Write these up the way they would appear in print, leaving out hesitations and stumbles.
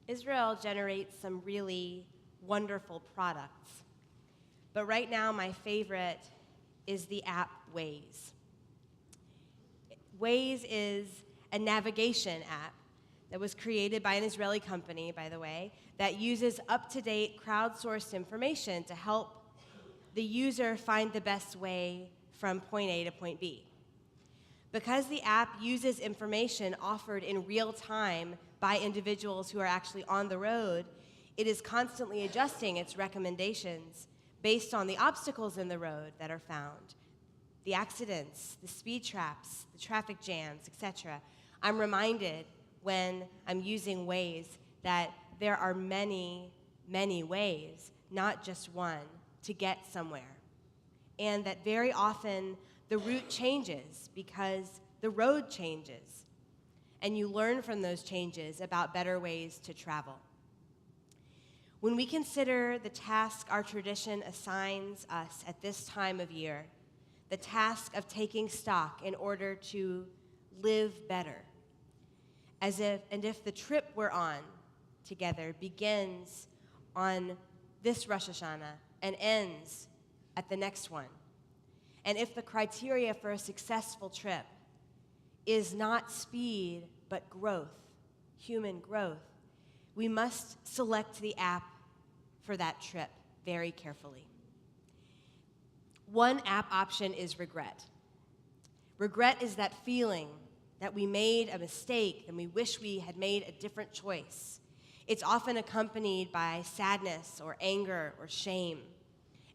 Israel generates some really wonderful products. But right now, my favorite is the app Waze. Waze is a navigation app that was created by an Israeli company, by the way, that uses up-to-date crowdsourced information to help the user find the best way from point A to point B. Because the app uses information offered in real time by individuals who are actually on the road, it is constantly adjusting its recommendations based on the obstacles in the road that are found, the accidents, the speed traps, the traffic jams, etc. I'm reminded when I'm using Waze that there are many, many ways, not just one, to get somewhere. And that very often the route changes because the road changes. And you learn from those changes about better ways to travel. When we consider the task our tradition assigns us at this time of year, the task of taking stock in order to live better, if the trip we're on together begins on this Rosh Hashanah and ends at the next one, and if the criteria for a successful trip is not speed but growth, human growth, we must select the app for that trip very carefully. One app option is regret. Regret is that feeling that we made a mistake and we wish we had made a different choice. It's often accompanied by sadness or anger or shame.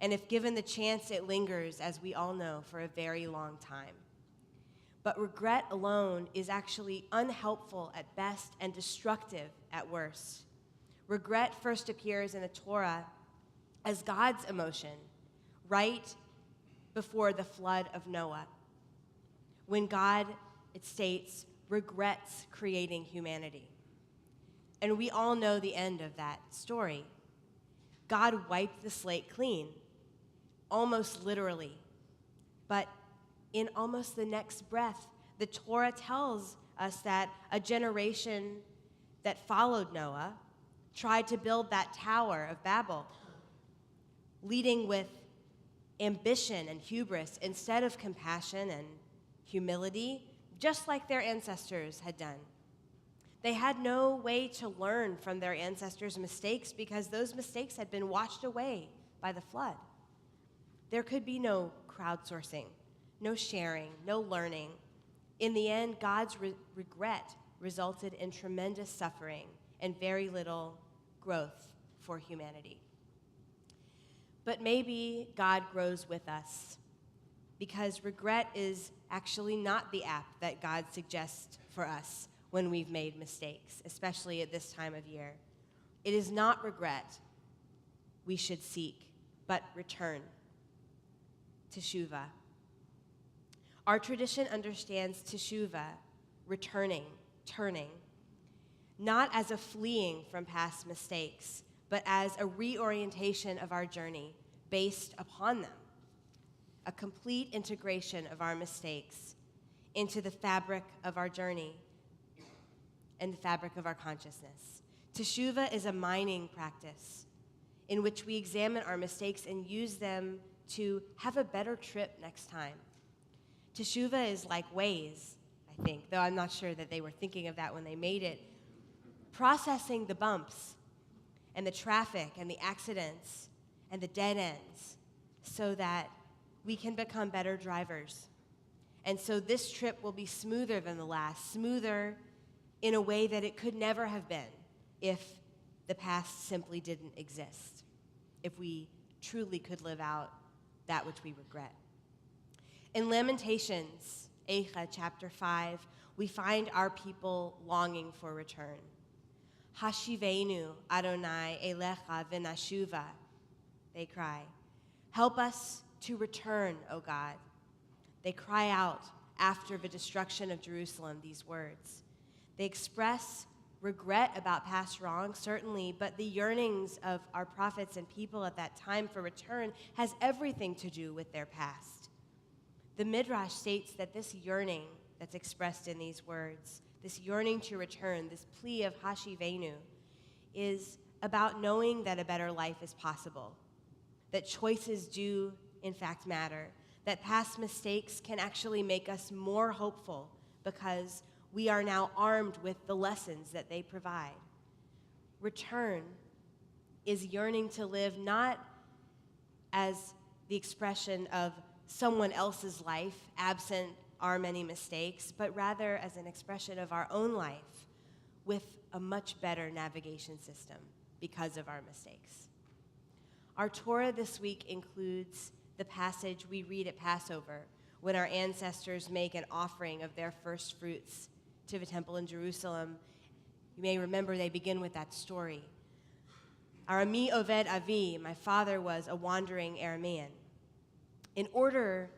And if given the chance, it lingers, as we all know, for a very long time. But regret alone is actually unhelpful at best and destructive at worst. Regret first appears in the Torah as God's emotion, right before the flood of Noah, when God, it states, regrets creating humanity. And we all know the end of that story. God wiped the slate clean, almost literally. But in almost the next breath, the Torah tells us that a generation that followed Noah tried to build that Tower of Babel, leading with ambition and hubris instead of compassion and humility, just like their ancestors had done. They had no way to learn from their ancestors' mistakes because those mistakes had been washed away by the flood. There could be no crowdsourcing, no sharing, no learning. In the end, God's regret resulted in tremendous suffering and very little growth for humanity. But maybe God grows with us, because regret is actually not the app that God suggests for us when we've made mistakes, especially at this time of year. It is not regret we should seek, but return, teshuvah. Our tradition understands teshuvah, returning, turning, not as a fleeing from past mistakes, but as a reorientation of our journey based upon them, a complete integration of our mistakes into the fabric of our journey and the fabric of our consciousness. Teshuvah is a mining practice in which we examine our mistakes and use them to have a better trip next time. Teshuvah is like Waze, I think, though I'm not sure that they were thinking of that when they made it. Processing the bumps and the traffic and the accidents and the dead ends so that we can become better drivers. And so this trip will be smoother than the last, smoother in a way that it could never have been if the past simply didn't exist, if we truly could live out that which we regret. In Lamentations, Eicha, chapter 5, we find our people longing for return. Hashivenu Adonai elecha v'nashuva, they cry. Help us to return, O God. They cry out after the destruction of Jerusalem, these words. They express regret about past wrongs, certainly, but the yearnings of our prophets and people at that time for return has everything to do with their past. The Midrash states that this yearning that's expressed in these words, this yearning to return, this plea of Hashivenu, is about knowing that a better life is possible, that choices do, in fact, matter, that past mistakes can actually make us more hopeful because we are now armed with the lessons that they provide. Return is yearning to live not as the expression of someone else's life, absent our many mistakes, but rather as an expression of our own life with a much better navigation system because of our mistakes. Our Torah this week includes the passage we read at Passover when our ancestors make an offering of their first fruits to the temple in Jerusalem. You may remember they begin with that story. Arami Oved Avi, my father was a wandering Aramean, in order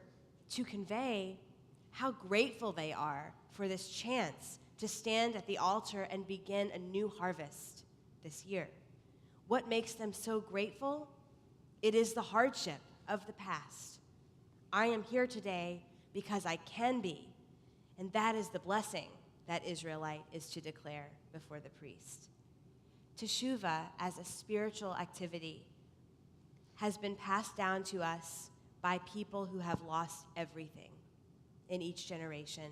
to convey how grateful they are for this chance to stand at the altar and begin a new harvest this year. What makes them so grateful? It is the hardship of the past. I am here today because I can be, and that is the blessing that Israelite is to declare before the priest. Teshuvah, as a spiritual activity, has been passed down to us by people who have lost everything in each generation,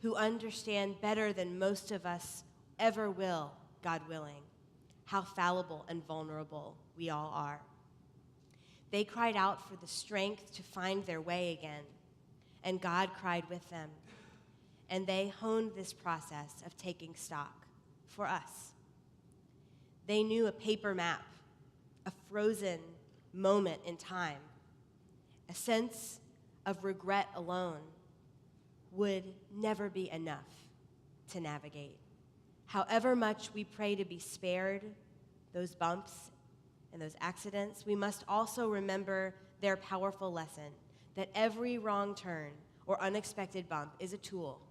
who understand better than most of us ever will, God willing, how fallible and vulnerable we all are. They cried out for the strength to find their way again, and God cried with them. And they honed this process of taking stock for us. They knew a paper map, a frozen moment in time, a sense of regret alone would never be enough to navigate. However much we pray to be spared those bumps and those accidents, we must also remember their powerful lesson that every wrong turn or unexpected bump is a tool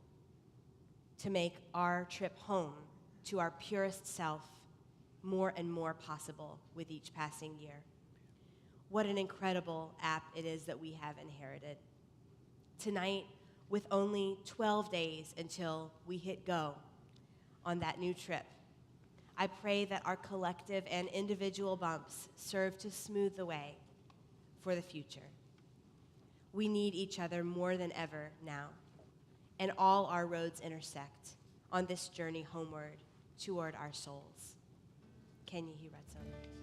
to make our trip home to our purest self more and more possible with each passing year. What an incredible app it is that we have inherited. Tonight, with only 12 days until we hit go on that new trip, I pray that our collective and individual bumps serve to smooth the way for the future. We need each other more than ever now, and all our roads intersect on this journey homeward toward our souls. Ken Yehi Ratzon.